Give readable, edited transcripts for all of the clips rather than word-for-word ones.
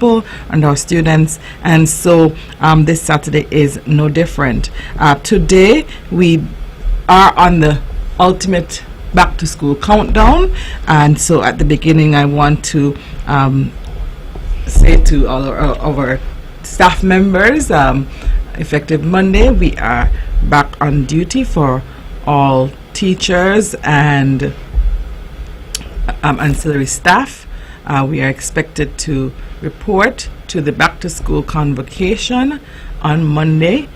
people and our students, and so this Saturday is no different. Today we are on the ultimate back to school countdown, and so at the beginning I want to say to all our staff members, effective Monday we are back on duty for all teachers and ancillary staff. We are expected to report to the back to school convocation on Monday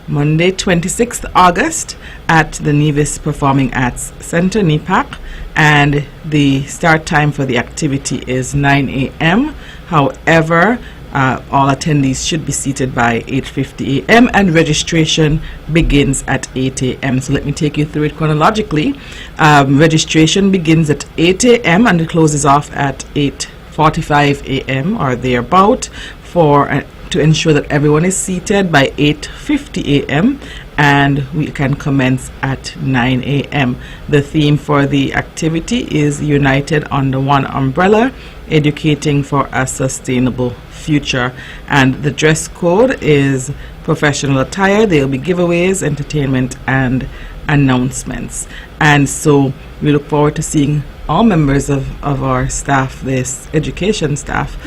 26th August at the Nevis Performing Arts Center, NEPAC, and the start time for the activity is 9 a.m. However, all attendees should be seated by 8:50 a.m. and registration begins at 8 a.m. So let me take you through it chronologically. Registration begins at 8 a.m. and it closes off at 8:45 a.m. or thereabout to ensure that everyone is seated by 8:50 a.m. and we can commence at 9 a.m. The theme for the activity is United Under One Umbrella, Educating for a Sustainable Future, and the dress code is professional attire. There will be giveaways, entertainment, and announcements, and so we look forward to seeing all members of our staff, this education staff,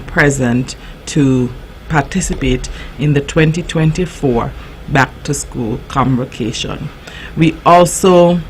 present to participate in the 2024 back to school convocation. We also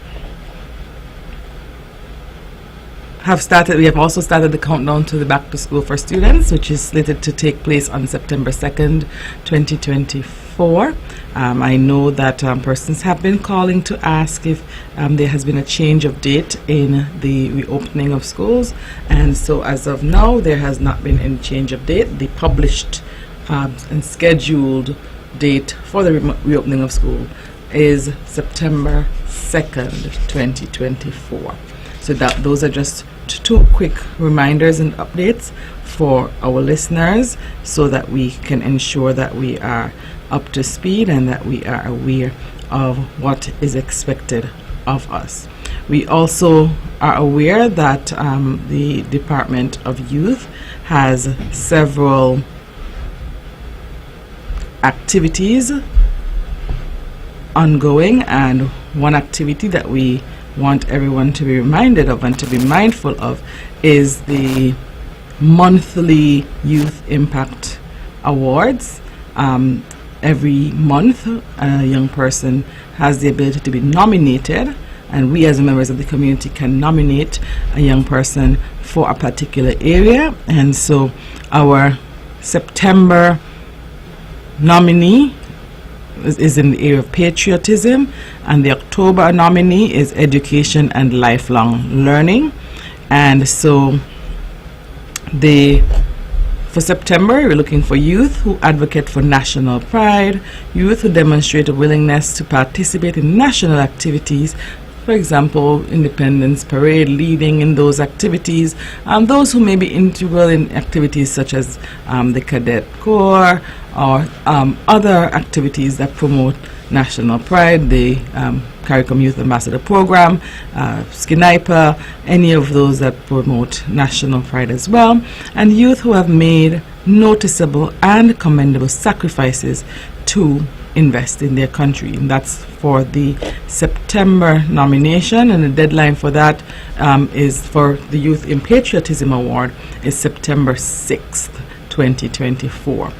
we have also started the countdown to the back to school for students, which is slated to take place on September 2nd, 2024. I know that persons have been calling to ask if there has been a change of date in the reopening of schools, and so as of now there has not been any change of date. The published and scheduled date for the reopening of school is September 2nd, 2024. So those are just two quick reminders and updates for our listeners so that we can ensure that we are up to speed and that we are aware of what is expected of us. We also are aware that the Department of Youth has several activities ongoing, and one activity that we want everyone to be reminded of and to be mindful of is the monthly Youth Impact Awards. Every month a young person has the ability to be nominated, and we as members of the community can nominate a young person for a particular area, and so our September nominee is in the area of patriotism, and the October nominee is education and lifelong learning. And so for September we're looking for youth who advocate for national pride, youth who demonstrate a willingness to participate in national activities, for example, Independence Parade, leading in those activities, those who may be integral in activities such as the Cadet Corps or other activities that promote national pride, the CARICOM Youth Ambassador Program, Skiniper, any of those that promote national pride as well, and youth who have made noticeable and commendable sacrifices to invest in their country. And that's for the September nomination, and the deadline for that is for the Youth in Patriotism Award is September 6th, 2024.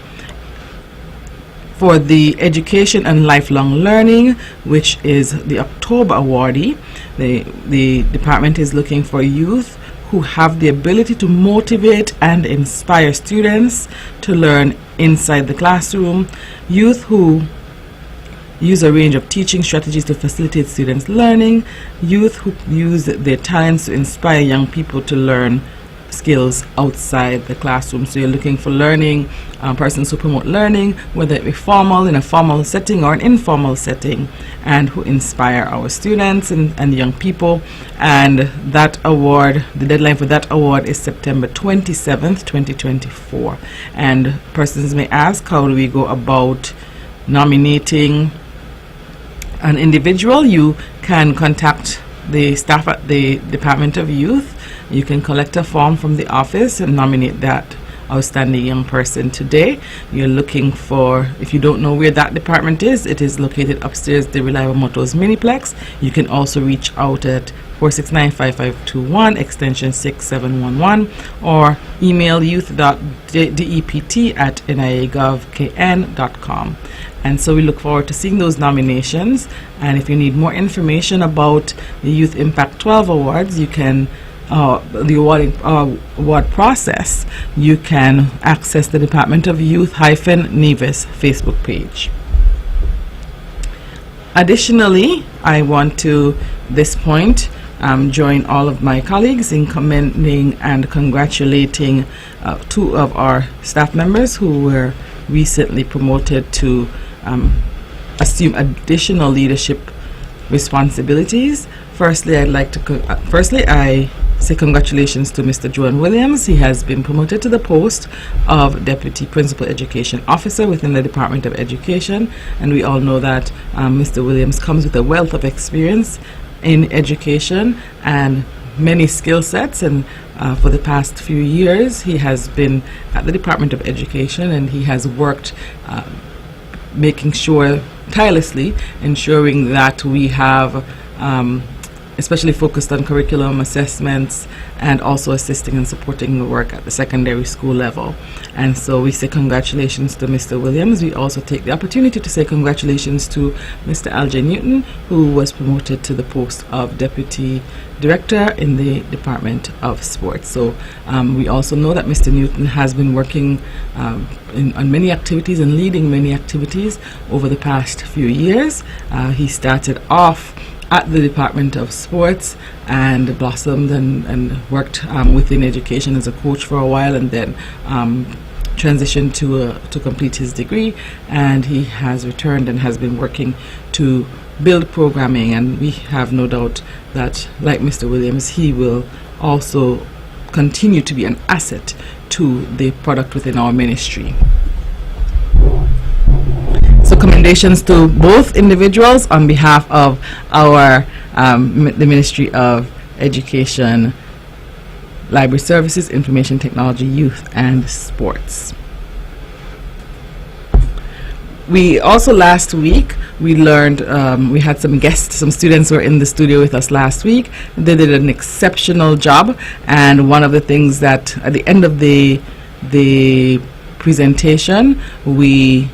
For the Education and Lifelong Learning, which is the October awardee, the department is looking for youth who have the ability to motivate and inspire students to learn inside the classroom, youth who use a range of teaching strategies to facilitate students' learning, youth who use their talents to inspire young people to learn skills outside the classroom. So you're looking for learning, persons who promote learning, whether it be formal, in a formal setting or an informal setting, and who inspire our students and young people. And that award, the deadline for that award is September 27th, 2024. And persons may ask, how do we go about nominating an individual? You can contact the staff at the Department of Youth. You can collect a form from the office and nominate that outstanding young person today. You're looking for, if you don't know where that department is, it is located upstairs the Reliable Motors Miniplex. You can also reach out at 469-5521 extension 6711 or email youth.dept@nia.gov.kn.com. And so we look forward to seeing those nominations. And if you need more information about the Youth Impact 12 Awards, you can the award process, you can access the Department of Youth-Nevis Facebook page. Additionally, I want to, this point, join all of my colleagues in commending and congratulating two of our staff members who were recently promoted to assume additional leadership responsibilities. Firstly, I say congratulations to Mr. Joan Williams. He has been promoted to the post of Deputy Principal Education Officer within the Department of Education, and we all know that Mr. Williams comes with a wealth of experience in education and many skill sets, and for the past few years he has been at the Department of Education, and he has worked making sure, tirelessly ensuring that we have especially focused on curriculum assessments and also assisting and supporting the work at the secondary school level. And so we say congratulations to Mr. Williams. We also take the opportunity to say congratulations to Mr. Alger Newton, who was promoted to the post of Deputy Director in the Department of Sports. So we also know that Mr. Newton has been working on many activities and leading many activities over the past few years. He started off at the Department of Sports and blossomed and worked within education as a coach for a while, and then transitioned to complete his degree, and he has returned and has been working to build programming, and we have no doubt that, like Mr. Williams, he will also continue to be an asset to the product within our ministry. So commendations to both individuals on behalf of our the Ministry of Education, Library Services, Information Technology, Youth and Sports. We also last week we learned we had some guests, some students were in the studio with us last week. They did an exceptional job, and one of the things that at the end of the presentation we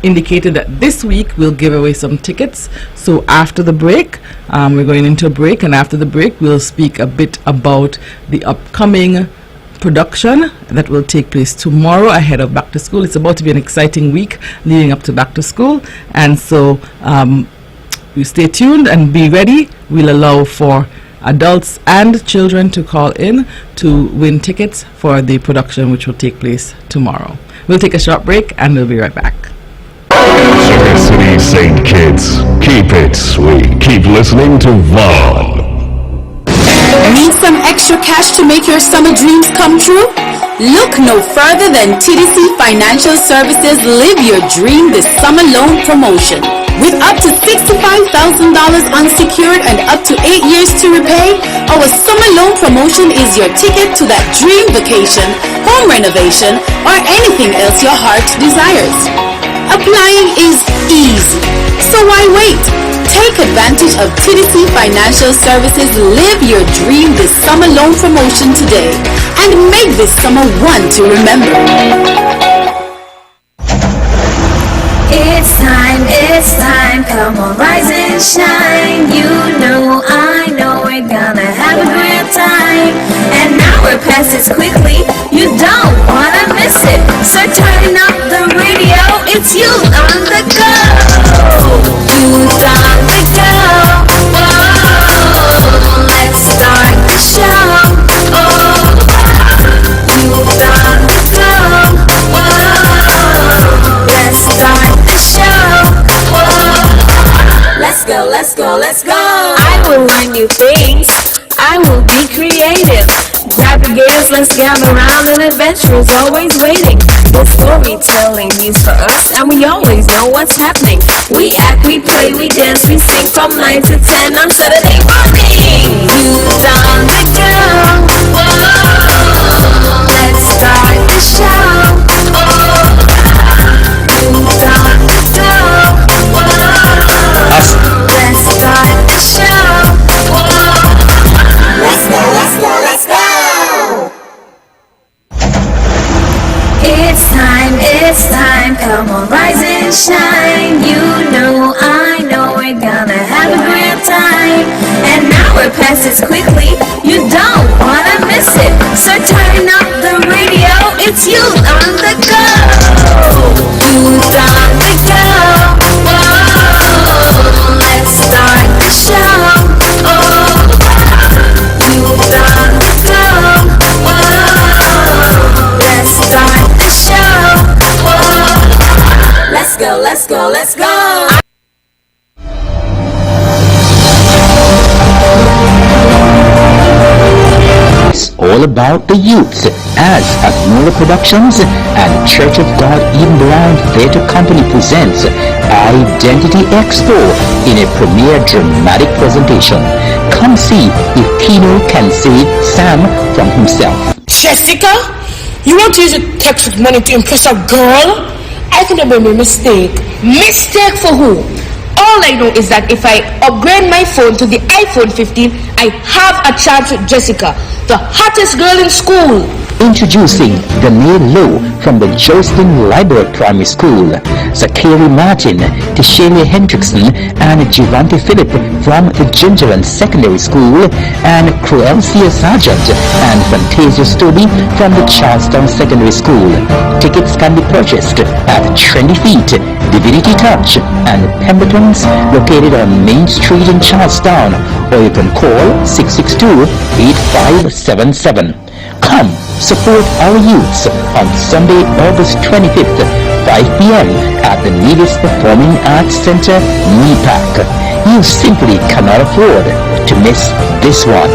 indicated that this week we'll give away some tickets. So after the break, we're going into a break, and after the break we'll speak a bit about the upcoming production that will take place tomorrow ahead of back to school. It's about to be an exciting week leading up to back to school, and so you stay tuned and be ready. We'll allow for adults and children to call in to win tickets for the production which will take place tomorrow. We'll take a short break and we'll be right back. Sugar City St. Kitts, keep it sweet. Keep listening to Vaughn. Need some extra cash to make your summer dreams come true? Look no further than TDC Financial Services Live Your Dream this summer loan promotion. With up to $65,000 unsecured and up to 8 years to repay, our summer loan promotion is your ticket to that dream vacation, home renovation, or anything else your heart desires. Applying is easy, so why wait? Take advantage of TDC Financial Services Live Your Dream this summer loan promotion today and make this summer one to remember. It's time, come on, rise and shine. You know, I know we're gonna have a great time. And now we're past it quickly, you don't wanna miss it. So turn up the radio, it's you on the go. Youth on the go. Whoa, let's start the show. Oh, youth on the go. Whoa, let's start the show. Whoa, let's go, let's go, let's go. I will learn new things. I will be creative. Grab your gears, let's gather around, and adventure is always waiting. The storytelling means for us, and we always know what's happening. We act, we play, we dance, we sing from 9 to 10 on Saturday morning. Youth on the go. Whoa, let's start the Come on, rise and shine. You know, I know we're gonna have a great time. An hour passes quickly, you don't wanna miss it. So turn up the radio, it's Youth on the Go. Youth on the Go. Whoa, let's start the show. Oh, Youth on the Go. Whoa, let's start the show. Whoa, let's go, let's go, let's go. It's all about the youth as Zahnela Productions and Church of God Eden Brown Theatre Company presents Identity Expo in a premiere dramatic presentation. Come see if Pino can save Sam from himself. Jessica, you want to use a text with money to impress a girl? I think I made a mistake. Mistake for who? All I know is that if I upgrade my phone to the iPhone 15, I have a chance with Jessica, the hottest girl in school. Introducing Zahnela Low from the Jocelyn Library Primary School, Zachary Martin, Tishalia Hendrickson, and Givante Philip from the Gingerland Secondary School, and Cruelcia Sargent and Fantasia Stobie from the Charlestown Secondary School. Tickets can be purchased at Trendy Feet, Divinity Touch, and Pemberton's, located on Main Street in Charlestown, or you can call 662-8577. Come support our youths on Sunday, August 25th, 5 p.m. at the Nevis Performing Arts Center, NEPAC. You simply cannot afford to miss this one.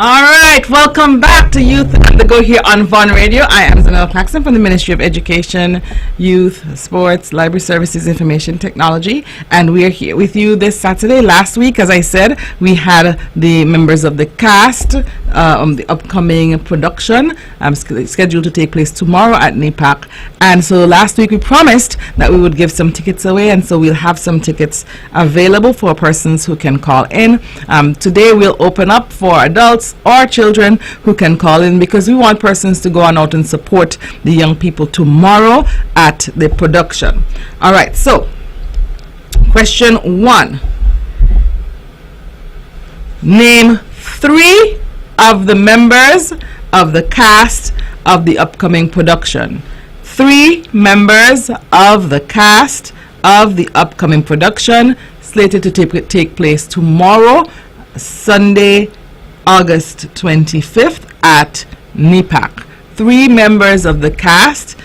All right, welcome back to Youth on the Go here on Vaughan Radio. I am Zahnela Claxton from the Ministry of Education, Youth, Sports, Library Services, Information Technology, and we are here with you this Saturday. Last week, as I said, we had the members of the cast on the upcoming production scheduled to take place tomorrow at NEPAC. And so last week we promised that we would give some tickets away, and so we'll have some tickets available for persons who can call in. Today we'll open up for adults or children who can call in, because we want persons to go on out and support the young people tomorrow at the production. All right, so question 1. Name 3 of the members of the cast of the upcoming production. 3 members of the cast of the upcoming production slated to take place tomorrow, Sunday, August 25th at NEPAC. 3 members of the cast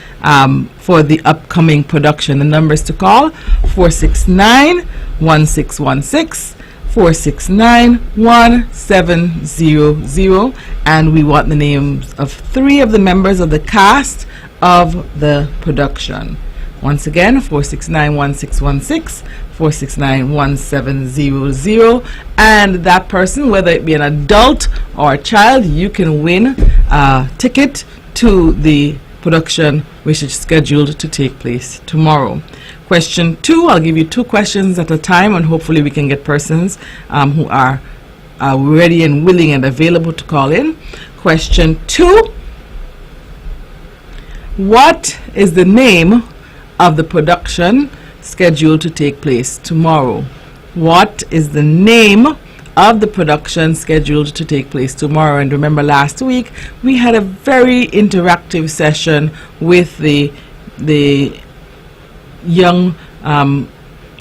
for the upcoming production. The numbers to call: 469-1616, 469-1700, and we want the names of 3 of the members of the cast of the production. Once again, 469-1616, 469-1700, and that person, whether it be an adult or a child, you can win a ticket to the production which is scheduled to take place tomorrow. Question 2, I'll give you 2 questions at a time, and hopefully we can get persons who are ready and willing and available to call in. Question 2, what is the name of the production scheduled to take place tomorrow? What is the name of the production scheduled to take place tomorrow? And remember, last week we had a very interactive session with the young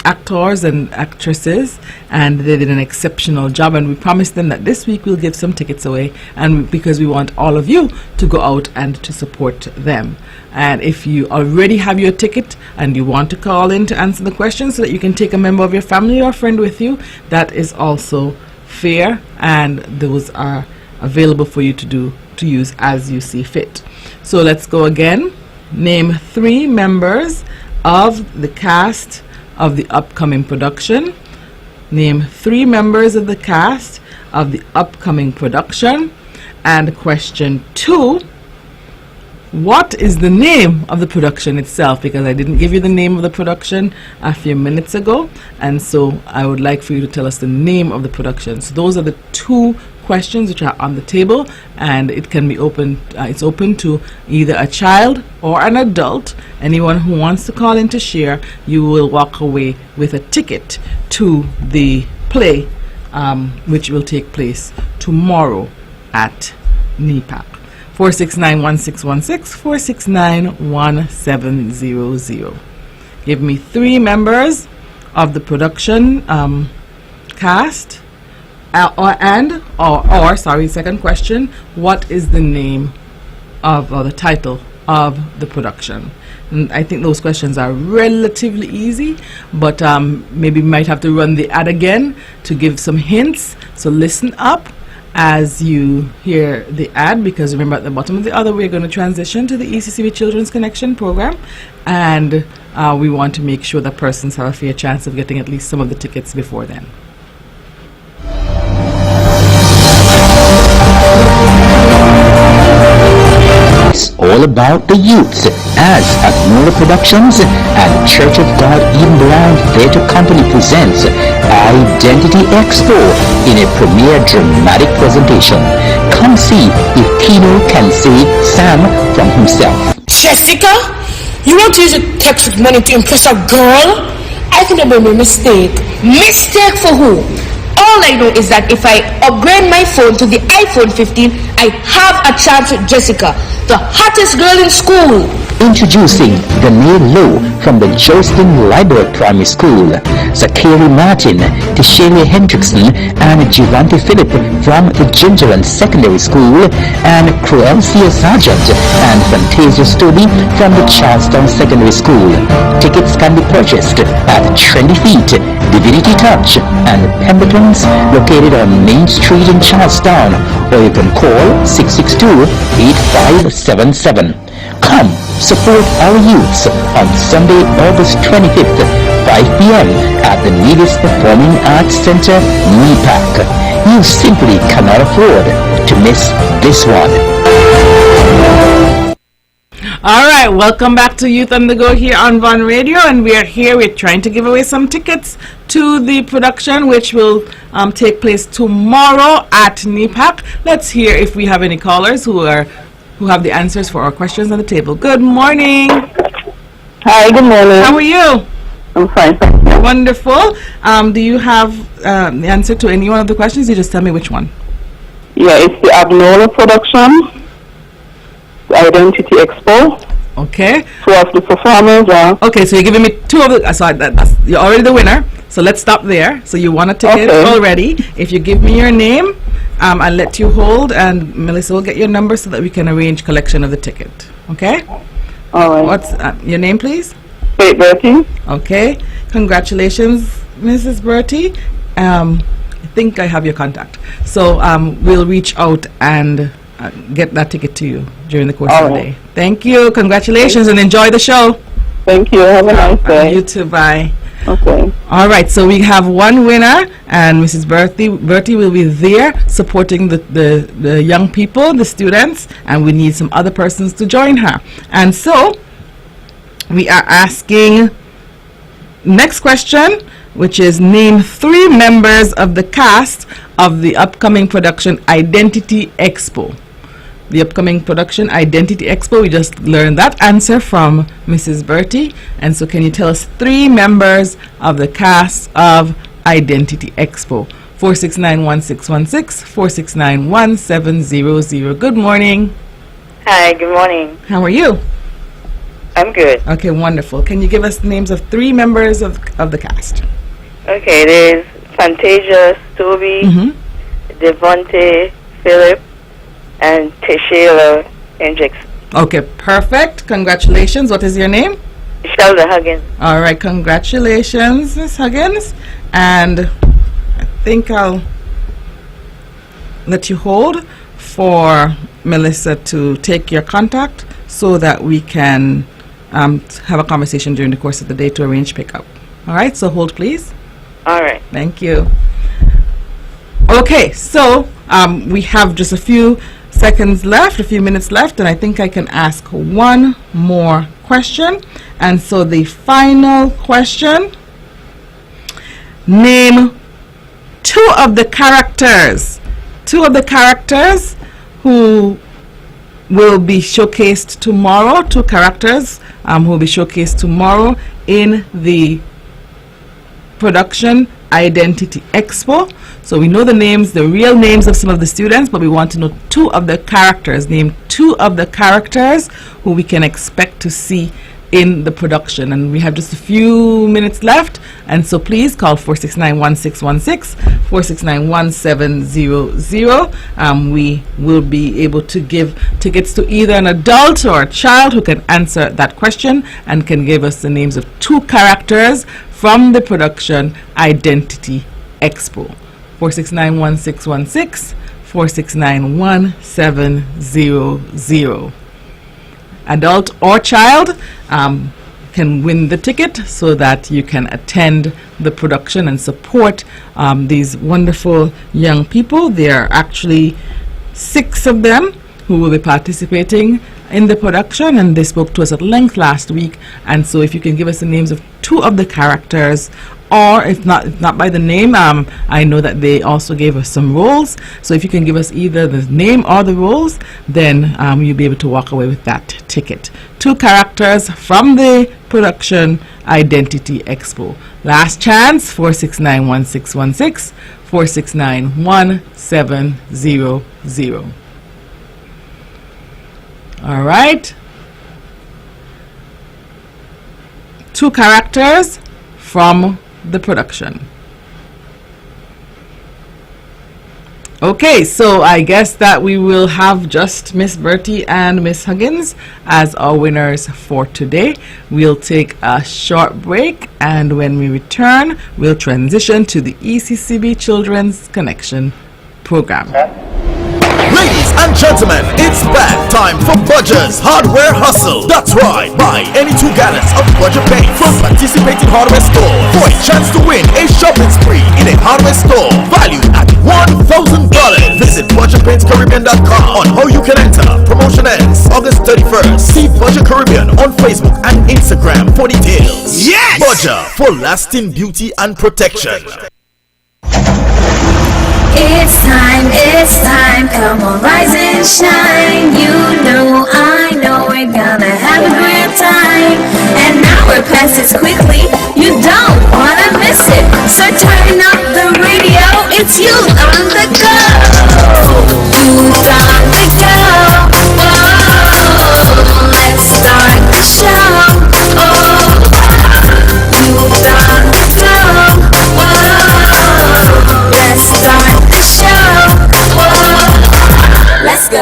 actors and actresses, and they did an exceptional job, and we promised them that this week we'll give some tickets away, and because we want all of you to go out and to support them. And if you already have your ticket and you want to call in to answer the questions so that you can take a member of your family or friend with you, that is also fair, and those are available for you to use as you see fit. So let's go again. Name 3 members of the cast of the upcoming production. Name 3 members of the cast of the upcoming production. And question 2, what is the name of the production itself? Because I didn't give you the name of the production a few minutes ago, and so I would like for you to tell us the name of the production. So those are the 2 questions which are on the table, and it can be open. It's open to either a child or an adult. Anyone who wants to call in to share, you will walk away with a ticket to the play, which will take place tomorrow at NEPAC. 469-1616, 469-1700. Give me 3 members of the production cast. Second question, what is the name of, or the title of the production? And I think those questions are relatively easy, but maybe we might have to run the ad again to give some hints. So listen up as you hear the ad, because remember, at the bottom of the other, we're going to transition to the ECCB Children's Connection program, and we want to make sure that persons have a fair chance of getting at least some of the tickets before then. It's all about the youth, as Zahnela Productions and Church of God Eden Blind Theatre Company presents Identity Expo in a premiere dramatic presentation. Come see if Tino can save Sam from himself. Jessica, you want to use your textbook money to impress a girl? I think that made a mistake. Mistake for who? All I know is that if I upgrade my phone to the iPhone 15, I have a chance with Jessica, the hottest girl in school. Introducing Zahnela Claxton from the Jostin Library Primary School, Zachary Martin, Tishalia Hendrickson, and Giovanni Philip from the Gingerland Secondary School, and Cruelcia Sargent and Fantasia Stobie from the Charlestown Secondary School. Tickets can be purchased at Trendy Feet, Divinity Touch, and Pemberton's, located on Main Street in Charlestown, or you can call 662-8577. Come support our youths on Sunday, August 25th, 5 p.m. at the Nevis Performing Arts Center, NEPAC. You simply cannot afford to miss this one. All right, welcome back to Youth on the Go here on Von Radio, and we are here. We're trying to give away some tickets to the production, which will take place tomorrow at NEPAC. Let's hear if we have any callers who have the answers for our questions on the table. Good morning. Hi, good morning. How are you? I'm fine. Wonderful. Do you have the answer to any one of the questions? You just tell me which one. Yeah, it's the Zahnela Production, the Identity Expo. Okay. 2 of the performers. Okay, so you're giving me 2 of the. You're already the winner. So let's stop there. So you want a ticket already. If you give me your name, I'll let you hold, and Melissa will get your number so that we can arrange collection of the ticket. Okay? All right. What's your name, please? Wait, Bertie. Okay. Congratulations, Mrs. Bertie. I think I have your contact. So we'll reach out and get that ticket to you during the course of the day. Thank you. Congratulations, and enjoy the show. Thank you. Have a nice day. You too. Bye. Okay. All right, so we have one winner, and Mrs. Bertie will be there supporting the young people, the students, and we need some other persons to join her. And so we are asking next question, which is name 3 members of the cast of the upcoming production Identity Expo. The upcoming production Identity Expo, we just learned that answer from Mrs. Bertie. And so can you tell us 3 members of the cast of Identity Expo? 469-1616, 469-1700. Good morning. Hi, good morning. How are you? I'm good. Okay, wonderful. Can you give us the names of 3 members of the cast? Okay, there's Fantasia Stobie, Devonte Phillip, and Tishalia Hendrickson. Okay, perfect. Congratulations. What is your name? Shelda Huggins. All right, congratulations, Miss Huggins. And I think I'll let you hold for Melissa to take your contact so that we can have a conversation during the course of the day to arrange pickup. All right, so hold, please. All right. Thank you. Okay, so we have just a few seconds left, a few minutes left, and I think I can ask one more question. And so the final question, name 2 of the characters two of the characters who will be showcased tomorrow, two characters who will be showcased tomorrow in the production Identity Expo. So we know the names, the real names of some of the students, but we want to know two of the characters. Name two of the characters who we can expect to see in the production. And we have just a few minutes left, and so please call 469-1616, 469-1700. We will be able to give tickets to either an adult or a child who can answer that question and can give us the names of two characters from the production Identity Expo. 469-1616, 469-1700. Adult or child can win the ticket so that you can attend the production and support these wonderful young people. There are actually 6 of them who will be participating in the production, and they spoke to us at length last week. And so if you can give us the names of 2 of the characters, or if not by the name, I know that they also gave us some roles. So if you can give us either the name or the roles, then you'll be able to walk away with that ticket. 2 characters from the production Identity Expo. Last chance, 469-1616, 469-1700. All right. 2 characters from the production. Okay, so I guess that we will have just Miss Bertie and Miss Huggins as our winners for today. We'll take a short break, and when we return, we'll transition to the ECCB Children's Connection program. Ladies and gentlemen, it's back time for Budger's Hardware Hustle. That's right, buy any 2 gallons of Budger paint from participating hardware store for a chance to win a shopping spree in a hardware store valued at $1,000. Visit BudgerPaintsCaribbean.com on how you can enter. Promotion ends August 31st. See Budger Caribbean on Facebook and Instagram for details. Yes! Budger, for lasting beauty and protection. It's time, come on, rise and shine. You know, I know, we're gonna have a great time. And now we're past this quickly, you don't wanna miss it. So turn up the radio, it's you on the go. Youth on the go. Oh, let's start the show. Oh, youth on the go. Oh, let's start the show.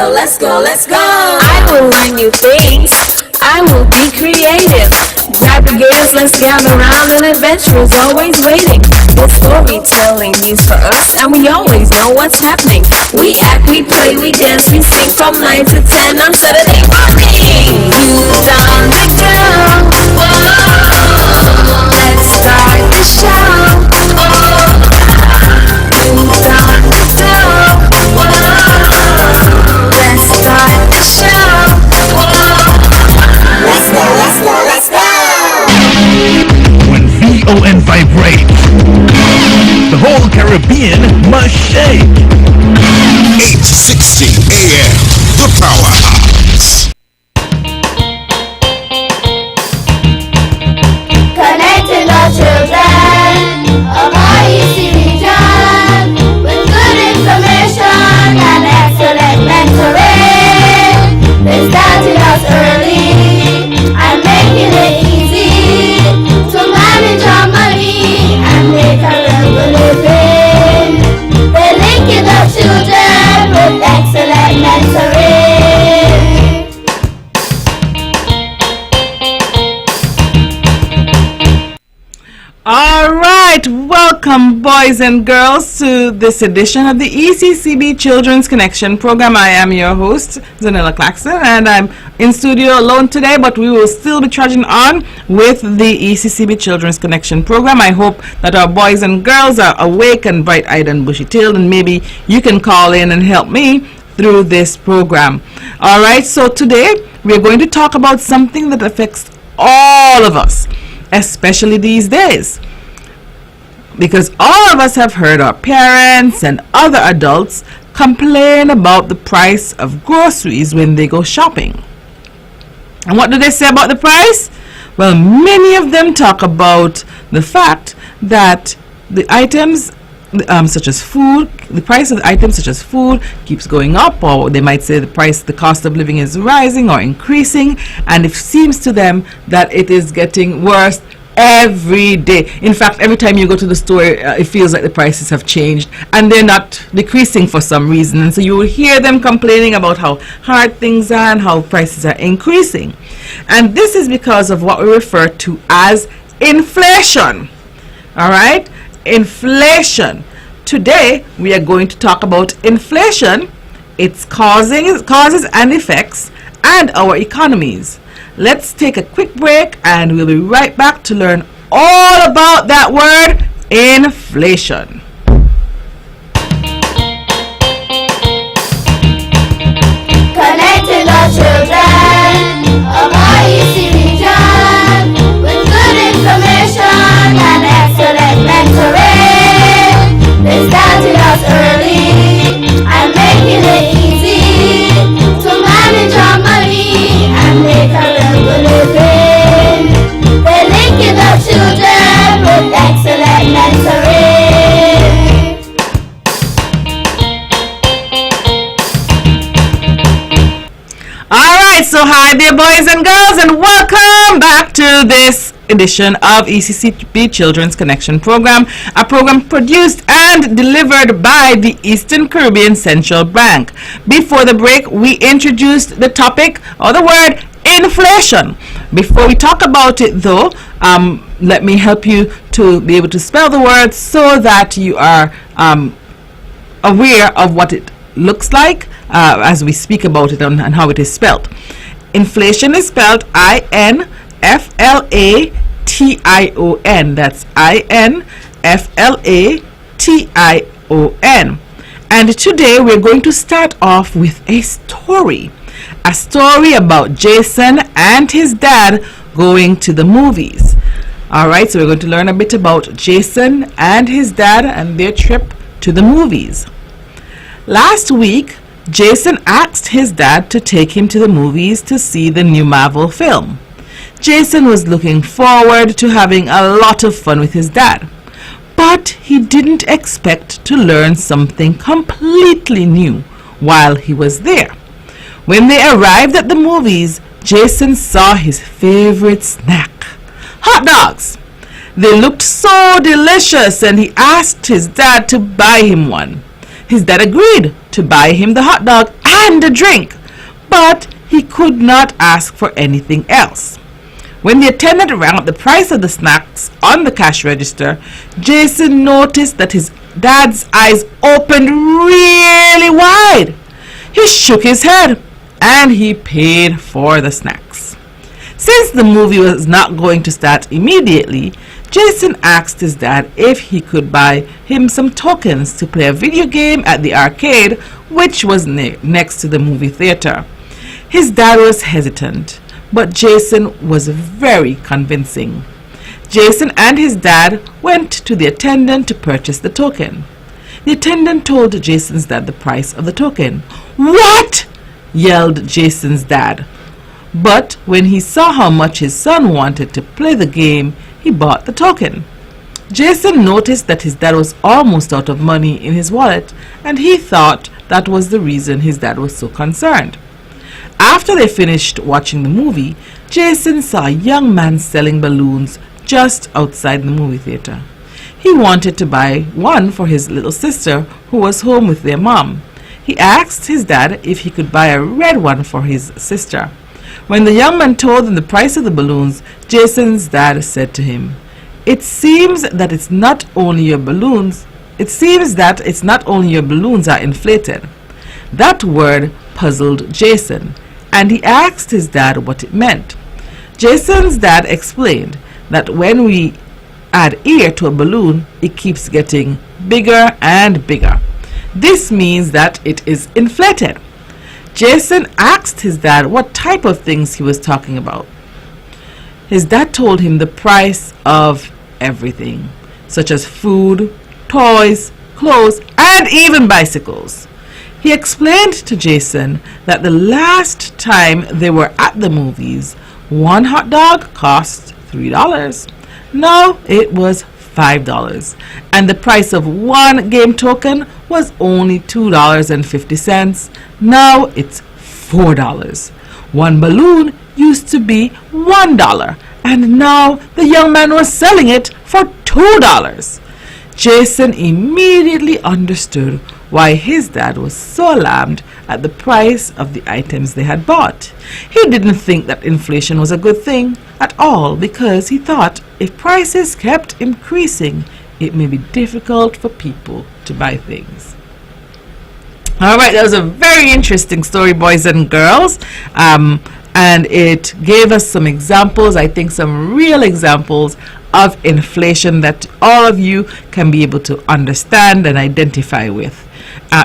Let's go. I will learn new things. I will be creative. Grab the gears, let's gather around, and adventure is always waiting. The storytelling needs for us, and we always know what's happening. We act, we play, we dance, we sing from 9 to 10 on Saturday morning. Youth on the go. Whoa, let's start the show. Youth on the go. Let's start the show. Let's go. When VON vibrates, the whole Caribbean must shake. 860 AM, the powerhouse. Connecting the children of our EC region with good information and excellent mentoring. They started us early and making it easy to manage our money and make a real living. They're linking the children with excellent mentoring. All right, welcome boys and girls to this edition of the ECCB Children's Connection program. I am your host, Zahnela Claxton, and I'm in studio alone today, but we will still be trudging on with the ECCB Children's Connection program. I hope that our boys and girls are awake and bright-eyed and bushy-tailed, and maybe you can call in and help me through this program. All right, so today we're going to talk about something that affects all of us, especially these days, because all of us have heard our parents and other adults complain about the price of groceries when they go shopping. And what do they say about the price? Well, many of them talk about the fact that the items such as food, the price of the items such as food keeps going up, or they might say the cost of living is rising or increasing, and it seems to them that it is getting worse every day. In fact, every time you go to the store, it feels like the prices have changed and they're not decreasing for some reason. And so you will hear them complaining about how hard things are and how prices are increasing. And this is because of what we refer to as inflation. All right? Inflation. Today, we are going to talk about inflation, its causes and effects, and our economies. Let's take a quick break and we'll be right back to learn all about that word, inflation. Connecting the children of our EC region with good information and excellent mentoring. They started us early and making it easy to manage our money and make a real living. They're linking the children with excellent mentoring. Alright, so hi there boys and girls, and welcome back to this edition of ECCP Children's Connection Program, a program produced and delivered by the Eastern Caribbean Central Bank. Before the break, we introduced the topic, or the word, inflation. Before we talk about it though, let me help you to be able to spell the word so that you are aware of what it looks like as we speak about it and how it is spelled. Inflation is spelled INFLATION. That's INFLATION. And today we're going to start off with a story about Jason and his dad going to the movies. Alright, so we're going to learn a bit about Jason and his dad and their trip to the movies. Last week, Jason asked his dad to take him to the movies to see the new Marvel film. Jason was looking forward to having a lot of fun with his dad, but he didn't expect to learn something completely new while he was there. When they arrived at the movies, Jason saw his favorite snack, hot dogs. They looked so delicious and he asked his dad to buy him one. His dad agreed to buy him the hot dog and a drink, but he could not ask for anything else. When the attendant rang up the price of the snacks on the cash register, Jason noticed that his dad's eyes opened really wide. He shook his head and he paid for the snacks. Since the movie was not going to start immediately, Jason asked his dad if he could buy him some tokens to play a video game at the arcade, which was next to the movie theater. His dad was hesitant, but Jason was very convincing. Jason and his dad went to the attendant to purchase the token. The attendant told Jason's dad the price of the token. "What?" yelled Jason's dad. But when he saw how much his son wanted to play the game, he bought the token. Jason noticed that his dad was almost out of money in his wallet, and he thought that was the reason his dad was so concerned. After they finished watching the movie, Jason saw a young man selling balloons just outside the movie theater. He wanted to buy one for his little sister who was home with their mom. He asked his dad if he could buy a red one for his sister. When the young man told him the price of the balloons, Jason's dad said to him, It seems that it's not only your balloons are inflated." That word puzzled Jason, and he asked his dad what it meant. Jason's dad explained that when we add air to a balloon, it keeps getting bigger and bigger. This means that it is inflated. Jason asked his dad what type of things he was talking about. His dad told him the price of everything, such as food, toys, clothes, and even bicycles. He explained to Jason that the last time they were at the movies, one hot dog cost $3. Now it was $5, and the price of one game token was only $2.50. Now it's $4. One balloon used to be $1, and now the young man was selling it for $2. Jason immediately understood why his dad was so alarmed at the price of the items they had bought. He didn't think that inflation was a good thing at all, because he thought if prices kept increasing, it may be difficult for people to buy things. All right, that was a very interesting story, boys and girls. And it gave us some examples, I think some real examples of inflation that all of you can be able to understand and identify with.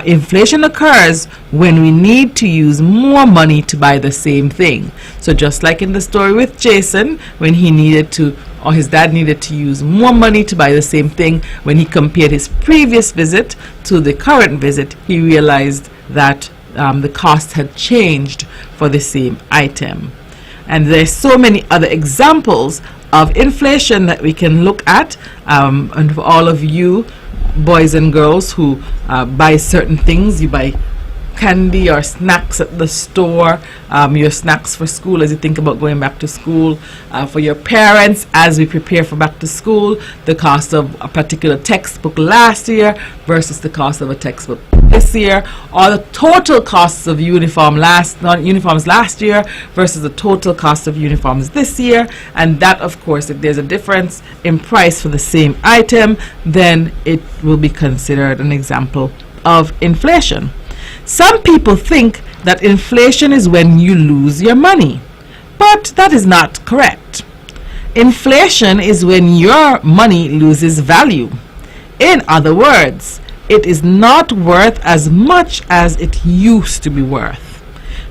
Inflation occurs when we need to use more money to buy the same thing. So just like in the story with Jason, when he needed to, or his dad needed to use more money to buy the same thing, when he compared his previous visit to the current visit, he realized that the cost had changed for the same item. And there's so many other examples of inflation that we can look at, and for all of you boys and girls who buy certain things, you buy candy or snacks at the store, your snacks for school as you think about going back to school, for your parents as we prepare for back to school, the cost of a particular textbook last year versus the cost of a textbook this year, or the total costs of uniforms last year versus the total cost of uniforms this year. And that, of course, if there's a difference in price for the same item, then it will be considered an example of inflation. Some people think that inflation is when you lose your money, but that is not correct. Inflation is when your money loses value. In other words, it is not worth as much as it used to be worth.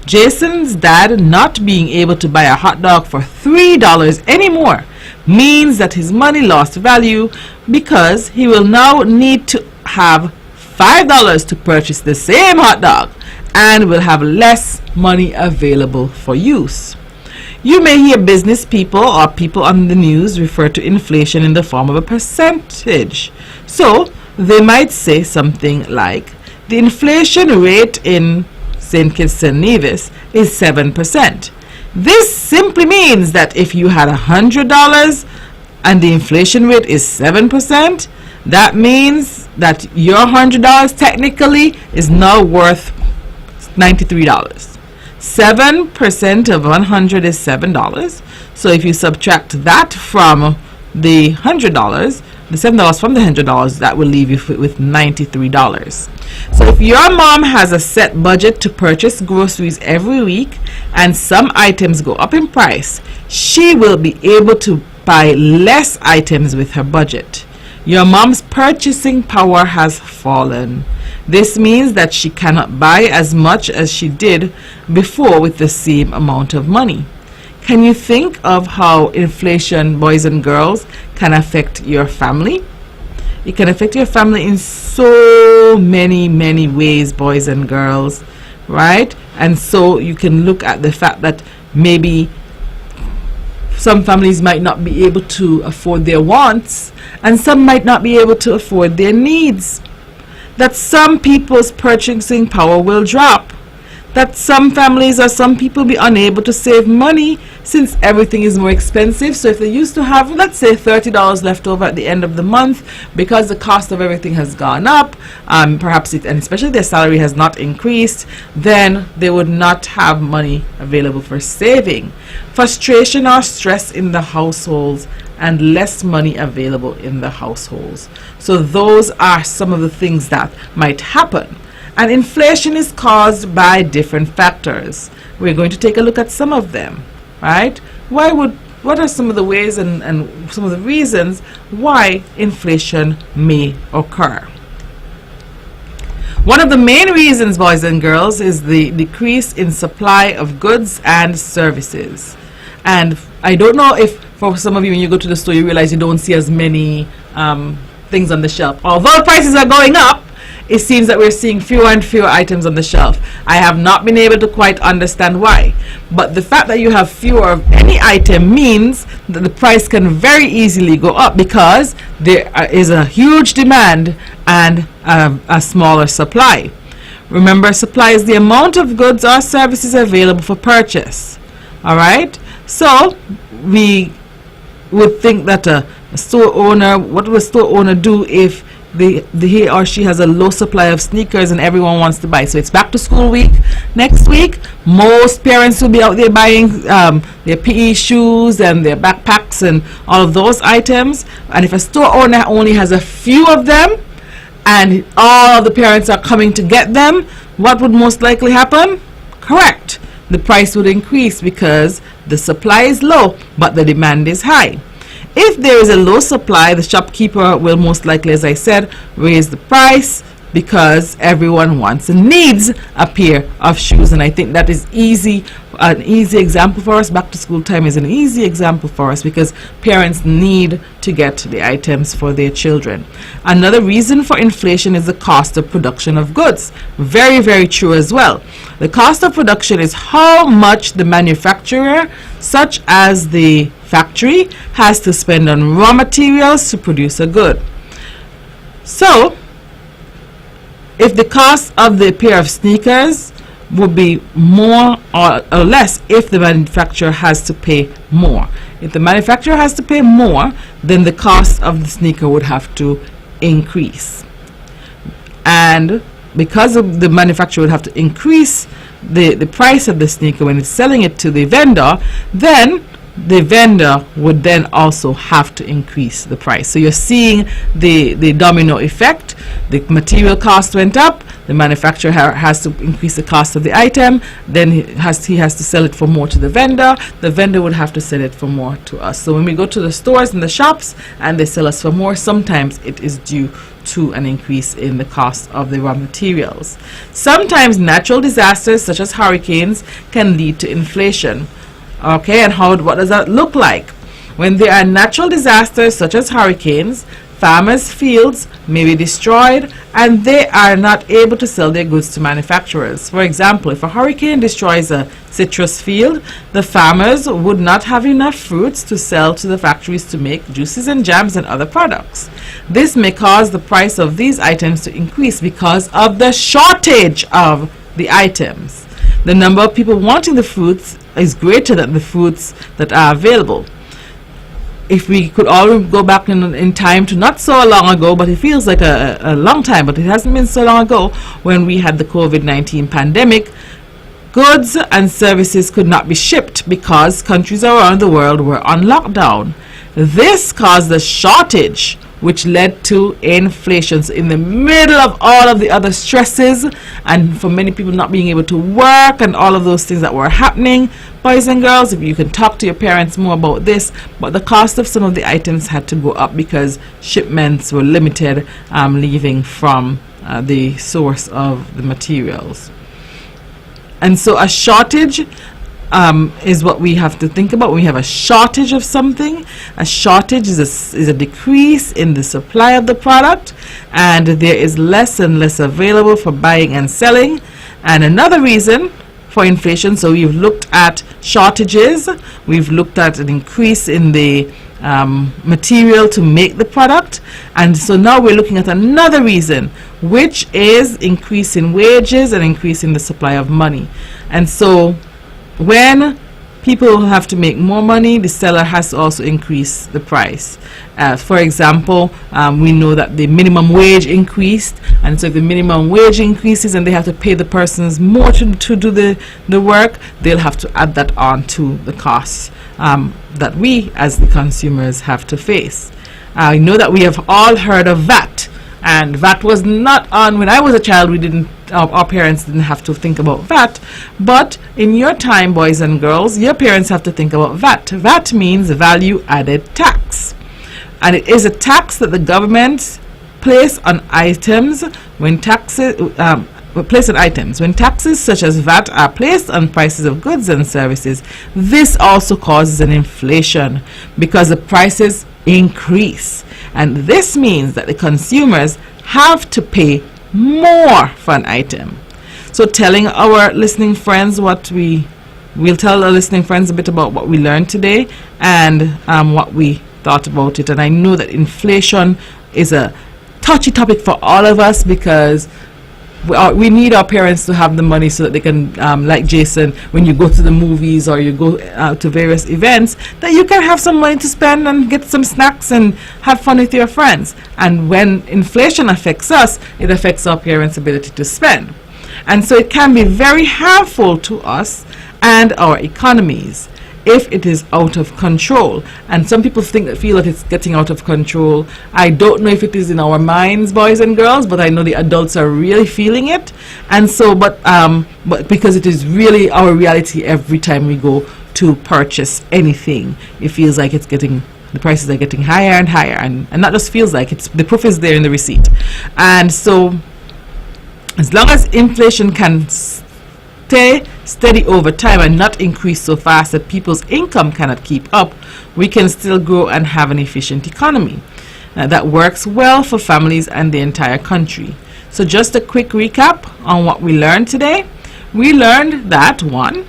Jason's dad not being able to buy a hot dog for $3 anymore means that his money lost value, because he will now need to have $5 to purchase the same hot dog and will have less money available for use. You may hear business people or people on the news refer to inflation in the form of a percentage. So they might say something like, the inflation rate in St. Kitts and Nevis is 7%. This simply means that if you had $100 and the inflation rate is 7%, that means that your $100 technically is now worth $93. 7% of 100 is $7. So if you subtract that from the $100, the $7 from the $100, that will leave you with $93. So if your mom has a set budget to purchase groceries every week and some items go up in price, she will be able to buy less items with her budget. Your mom's purchasing power has fallen. This means that she cannot buy as much as she did before with the same amount of money. Can you think of how inflation, boys and girls, can affect your family? It can affect your family in so many ways, boys and girls, right? And so you can look at the fact that maybe some families might not be able to afford their wants, and some might not be able to afford their needs. That some people's purchasing power will drop. That some families or some people be unable to save money since everything is more expensive. So if they used to have, let's say, $30 left over at the end of the month, because the cost of everything has gone up, perhaps and especially their salary has not increased, then they would not have money available for saving. Frustration or stress in the households, and less money available in the households. So those are some of the things that might happen. And inflation is caused by different factors. We're going to take a look at some of them, right? What are some of the ways and some of the reasons why inflation may occur? One of the main reasons, boys and girls, is the decrease in supply of goods and services. And I don't know if for some of you, when you go to the store, you realize you don't see as many things on the shelf. Although prices are going up, it seems that we're seeing fewer and fewer items on the shelf. I have not been able to quite understand why, but the fact that you have fewer of any item means that the price can very easily go up because there is a huge demand and a smaller supply. Remember, supply is the amount of goods or services available for purchase. All right, so we would think that a store owner, what would a store owner do if he or she has a low supply of sneakers and everyone wants to buy? So it's back to school week next week. Most parents will be out there buying their PE shoes and their backpacks and all of those items. And if a store owner only has a few of them and all of the parents are coming to get them, what would most likely happen? Correct. The price would increase because the supply is low, but the demand is high. If there is a low supply, the shopkeeper will most likely, as I said, raise the price because everyone wants and needs a pair of shoes. And I think that is an easy example for us. Back to school time is an easy example for us because parents need to get the items for their children. Another reason for inflation is the cost of production of goods. Very, very true as well. The cost of production is how much the manufacturer, such as the factory, has to spend on raw materials to produce a good. So, if the cost of the pair of sneakers would be more or less if the manufacturer has to pay more. If the manufacturer has to pay more, then the cost of the sneaker would have to increase. And because of the manufacturer would have to increase the price of the sneaker when it's selling it to the vendor, then the vendor would then also have to increase the price. So you're seeing the domino effect. The material cost went up, the manufacturer has to increase the cost of the item, then he has to sell it for more to the vendor would have to sell it for more to us. So when we go to the stores and the shops and they sell us for more, sometimes it is due to an increase in the cost of the raw materials. Sometimes natural disasters such as hurricanes can lead to inflation. Okay, and what does that look like? When there are natural disasters such as hurricanes, farmers' fields may be destroyed and they are not able to sell their goods to manufacturers. For example, if a hurricane destroys a citrus field, the farmers would not have enough fruits to sell to the factories to make juices and jams and other products. This may cause the price of these items to increase because of the shortage of the items. The number of people wanting the fruits is greater than the fruits that are available. If we could all go back in time to not so long ago, but it feels like a long time, but it hasn't been so long ago, when we had the COVID-19 pandemic, goods and services could not be shipped because countries around the world were on lockdown. This caused a shortage, which led to inflation. So in the middle of all of the other stresses and for many people not being able to work and all of those things that were happening, boys and girls, if you can talk to your parents more about this, but the cost of some of the items had to go up because shipments were limited, leaving from the source of the materials. And so a shortage is what we have to think about when we have a shortage of something. A shortage is a decrease in the supply of the product, and there is less and less available for buying and selling. And another reason for inflation, so we've looked at shortages, we've looked at an increase in the material to make the product, and so now we're looking at another reason, which is increase in wages and increase in the supply of money. And so when people have to make more money, the seller has to also increase the price. For example, we know that the minimum wage increased, and so if the minimum wage increases and they have to pay the persons more to do the work, they'll have to add that on to the costs that we as the consumers have to face. I know that we have all heard of VAT, and VAT was not on when I was a child. Our parents didn't have to think about VAT, but in your time, boys and girls, your parents have to think about VAT. VAT means value added tax, and it is a tax that the government place on items when taxes when taxes such as VAT are placed on prices of goods and services. This also causes an inflation because the prices increase, and this means that the consumers have to pay more fun item. So telling our listening friends we'll tell our listening friends a bit about what we learned today and what we thought about it. And I know that inflation is a touchy topic for all of us because we need our parents to have the money so that they can, like Jason, when you go to the movies or you go to various events, that you can have some money to spend and get some snacks and have fun with your friends. And when inflation affects us, it affects our parents' ability to spend. And so it can be very harmful to us and our economies if it is out of control. And some people feel that it's getting out of control. I don't know if it is in our minds, boys and girls, but I know the adults are really feeling it. And so, but because it is really our reality every time we go to purchase anything, it feels like the prices are getting higher and higher, and not just feels like, the proof is there in the receipt. And so, as long as inflation can stay steady over time and not increase so fast that people's income cannot keep up, we can still grow and have an efficient economy that works well for families and the entire country. So just a quick recap on what we learned today. We learned that 1,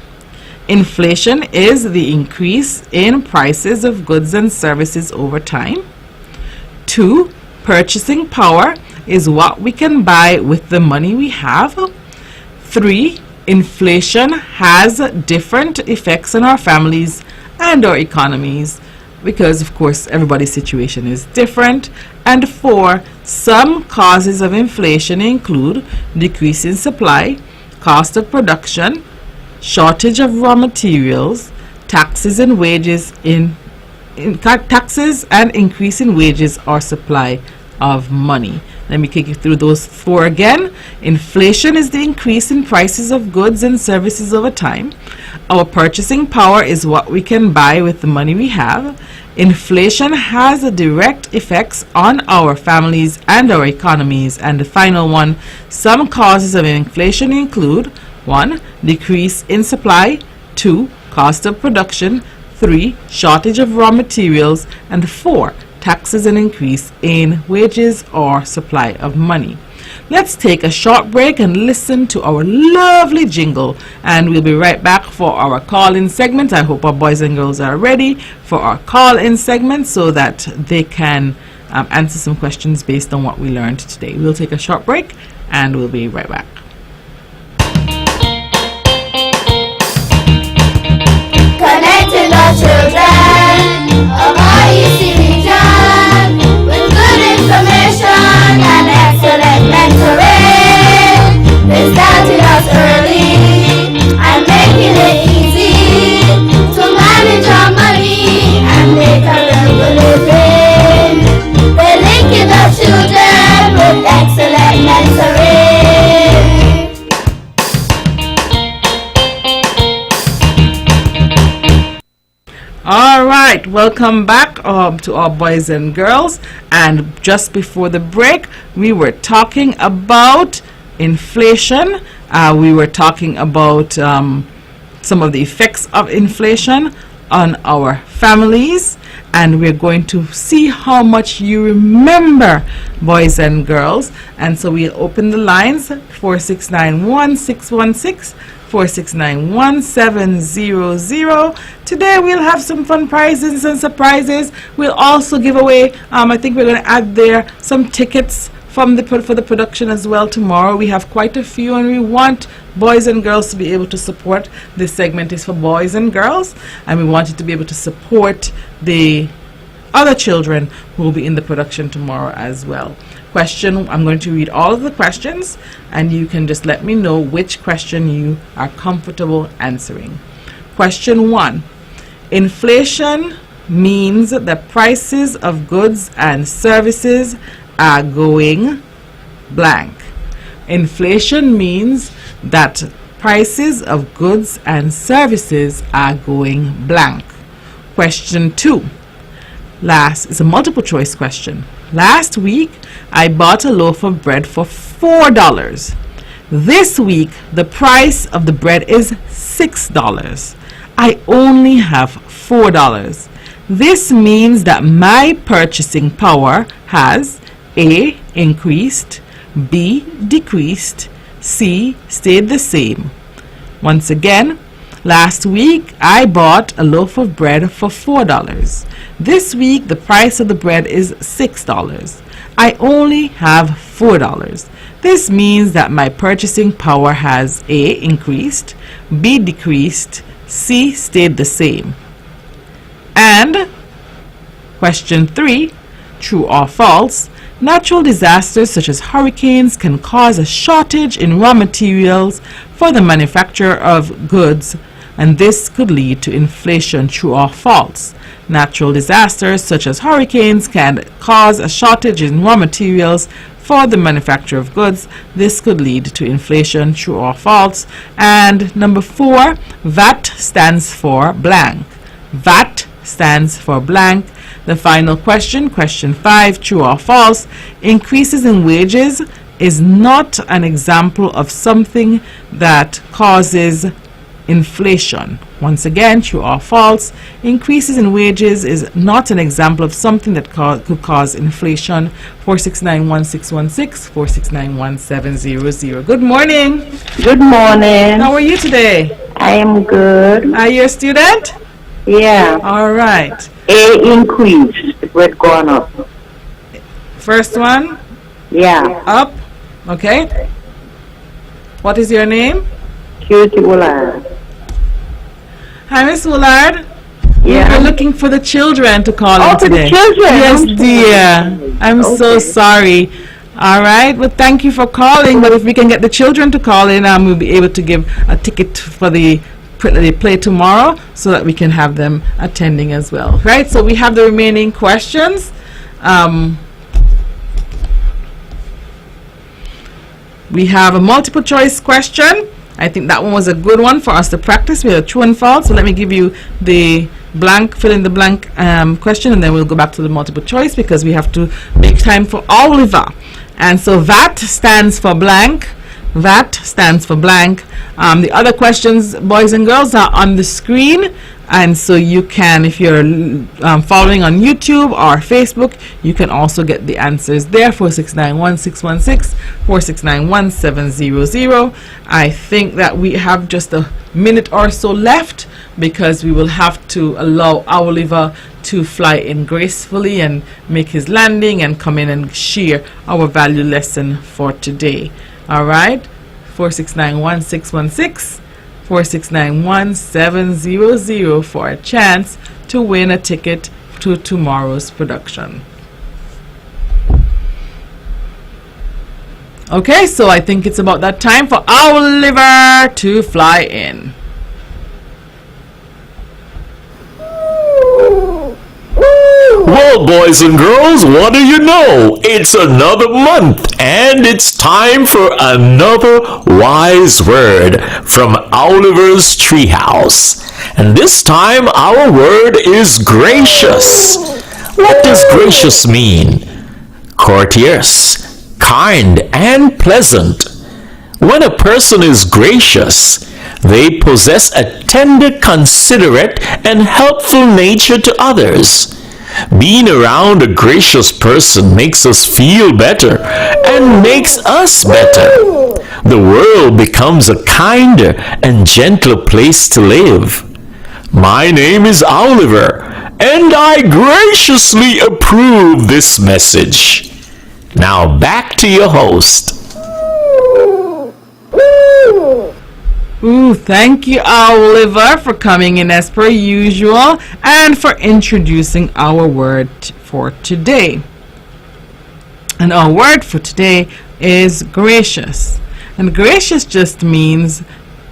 inflation is the increase in prices of goods and services over time. 2, purchasing power is what we can buy with the money we have. 3, inflation has different effects on our families and our economies because, of course, everybody's situation is different. And 4, some causes of inflation include decrease in supply, cost of production, shortage of raw materials, taxes and wages taxes and increase in wages or supply of money. Let me take you through those 4 again. Inflation is the increase in prices of goods and services over time. Our purchasing power is what we can buy with the money we have. Inflation has a direct effects on our families and our economies. And the final one, some causes of inflation include 1, decrease in supply, 2, cost of production, 3, shortage of raw materials, and 4, taxes and increase in wages or supply of money. Let's take a short break and listen to our lovely jingle, and we'll be right back for our call-in segment. I hope our boys and girls are ready for our call-in segment so that they can answer some questions based on what we learned today. We'll take a short break and we'll be right back. Connecting the children of our EC region with good information and excellent mentoring. They started us early and making it easy to manage our money and make a real living. They're linking the children with excellent mentoring. All right, welcome back to our boys and girls. And just before the break, we were talking about inflation. We were talking about some of the effects of inflation on our families, and we're going to see how much you remember, boys and girls. And so we'll open the lines, 4691-616, 4691-700. Today we'll have some fun prizes and surprises. We'll also give away, I think we're going to add there some tickets for the production as well tomorrow. We have quite a few, and we want boys and girls to be able to support. This segment is for boys and girls, and we want you to be able to support the other children who will be in the production tomorrow as well. I'm going to read all of the questions, and you can just let me know which question you are comfortable answering. Question 1. Inflation means that prices of goods and services are going blank. Inflation means that prices of goods and services are going blank. Question 2. Last is a multiple choice question. Last week, I bought a loaf of bread for $4. This week, the price of the bread is $6. I only have $4. This means that my purchasing power has A, increased, B, decreased, C, stayed the same. Once again, last week I bought a loaf of bread for $4. This week the price of the bread is $6. I only have $4. This means that my purchasing power has A, increased, B, decreased, C, stayed the same. And question 3, true or false, natural disasters such as hurricanes can cause a shortage in raw materials for the manufacture of goods, and this could lead to inflation. True or false? Natural disasters such as hurricanes can cause a shortage in raw materials for the manufacture of goods. This could lead to inflation. True or false? And number 4, VAT stands for blank. VAT stands for blank. The final question, question 5, true or false, increases in wages is not an example of something that causes inflation. Once again, true or false, increases in wages is not an example of something that could cause inflation. 4691616, 4691700. Good morning. Good morning. How are you today? I am good. Are you a student? Yeah. All right. A, increased. The bread gone up. First one? Yeah. Up. Okay. What is your name? Cutie Willard. Hi, Miss Willard. Yeah. We're looking for the children to call in for today. the children. Yes, dear. I'm so sorry. All right. Well, thank you for calling. But if we can get the children to call in, we'll be able to give a ticket for the play tomorrow so that we can have them attending as well. Right. So we have the remaining questions. We have a multiple choice question. I think that one was a good one for us to practice. We have true and false. So let me give you the blank, fill in the blank question, and then we'll go back to the multiple choice because we have to make time for Oliver. And so VAT stands for blank. VAT stands for blank. The other questions, boys and girls, are on the screen. And so you can, if you're following on YouTube or Facebook, you can also get the answers there. 4691616, 4691700. I think that we have just a minute or so left because we will have to allow Oliver to fly in gracefully and make his landing and come in and share our value lesson for today. All right, 4691616. 4691700 for a chance to win a ticket to tomorrow's production. Okay, so I think it's about that time for Oliver to fly in. Well, boys and girls, what do you know? It's another month, and it's time for another wise word from Oliver's Treehouse. And this time, our word is gracious. What does gracious mean? Courteous, kind, and pleasant. When a person is gracious, they possess a tender, considerate, and helpful nature to others. Being around a gracious person makes us feel better and makes us better. The world becomes a kinder and gentler place to live. My name is Oliver, and I graciously approve this message. Now back to your host. Ooh, thank you, Oliver, for coming in as per usual and for introducing our word for today. And our word for today is gracious. And gracious just means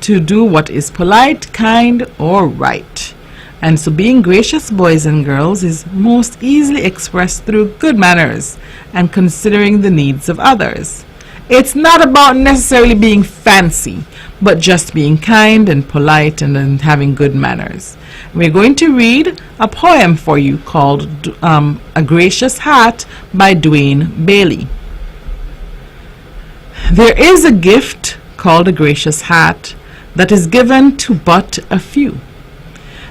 to do what is polite, kind, or right. And so being gracious, boys and girls, is most easily expressed through good manners and considering the needs of others. It's not about necessarily being fancy, but just being kind and polite and having good manners. We're going to read a poem for you called A Gracious Hat by Dwayne Bailey. There is a gift called a gracious hat that is given to but a few,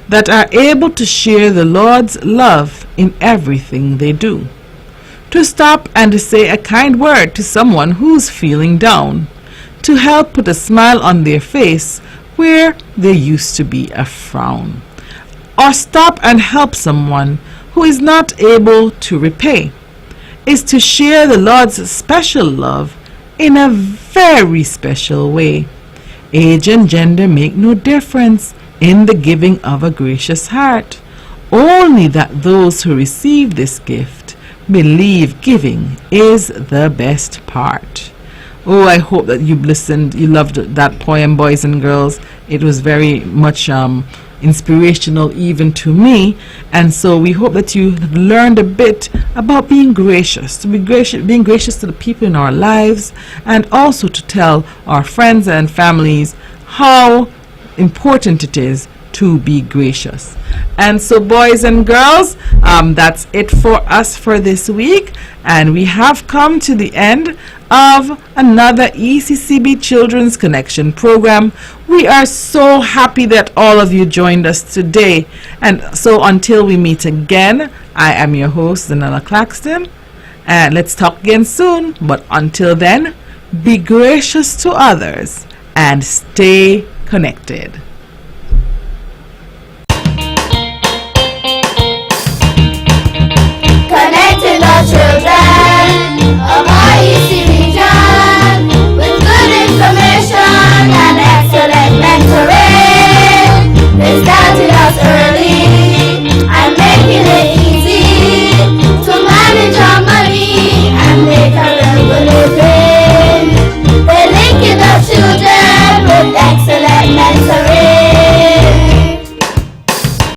that are able to share the Lord's love in everything they do. to stop and to say a kind word to someone who's feeling down, to help put a smile on their face where there used to be a frown, or stop and help someone who is not able to repay, is to share the Lord's special love in a very special way. Age and gender make no difference in the giving of a gracious heart, only that those who receive this gift believe giving is the best part. Oh, I hope that you listened, you loved that poem, boys and girls. It was very much inspirational even to me, and so we hope that you learned a bit about being gracious, being gracious to the people in our lives, and also to tell our friends and families how important it is to be gracious. And so, boys and girls, that's it for us for this week, and we have come to the end of another ECCB Children's Connection program. We are so happy that all of you joined us today, and so until we meet again, I am your host, Zahnela Claxton, and let's talk again soon. But until then, be gracious to others and stay connected.